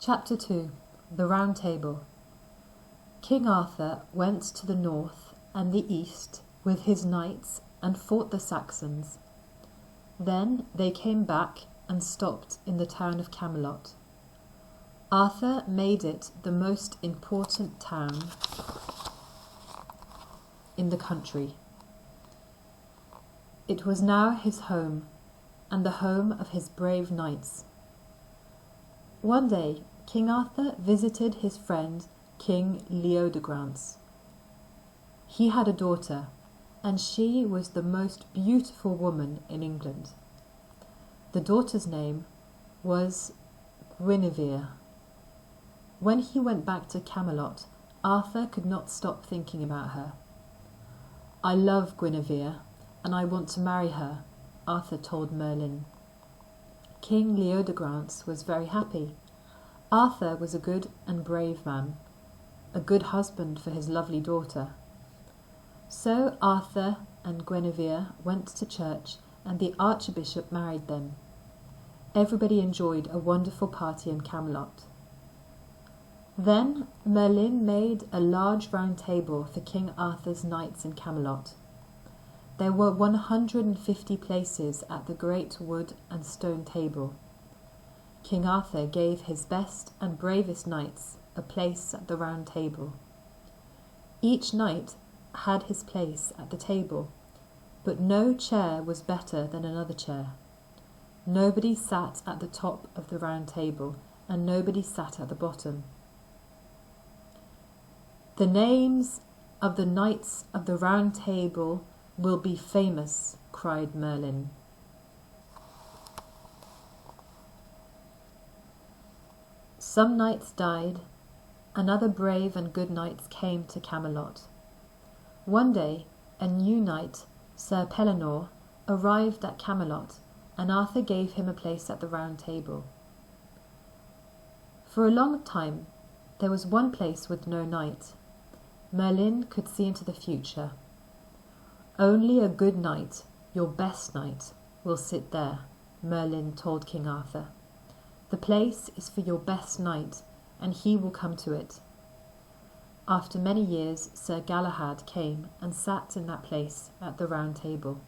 Chapter 2. The Round Table. King Arthur went to the north and the east with his knights and fought the Saxons. Then they came back and stopped in the town of Camelot. Arthur made it the most important town in the country. It was now his home, and the home of his brave knights. One day, King Arthur visited his friend King Leodegrance. He had a daughter, and she was the most beautiful woman in England. The daughter's name was Guinevere. When he went back to Camelot, Arthur could not stop thinking about her. "I love Guinevere, and I want to marry her," Arthur told Merlin. King Leodegrance was very happy. Arthur was a good and brave man, a good husband for his lovely daughter. So Arthur and Guinevere went to church, and the Archbishop married them. Everybody enjoyed a wonderful party in Camelot. Then Merlin made a large round table for King Arthur's knights in Camelot. There were 150 places at the great wood and stone table. King Arthur gave his best and bravest knights a place at the round table. Each knight had his place at the table, but no chair was better than another chair. Nobody sat at the top of the round table, and nobody sat at the bottom. "The names of the knights of the round table will be famous," cried Merlin. Some knights died, and other brave and good knights came to Camelot. One day a new knight, Sir Pellinore, arrived at Camelot, and Arthur gave him a place at the round table. For a long time there was one place with no knight. Merlin could see into the future. "Only a good knight, your best knight, will sit there," Merlin told King Arthur. "The place is for your best knight, and he will come to it." After many years, Sir Galahad came and sat in that place at the round table.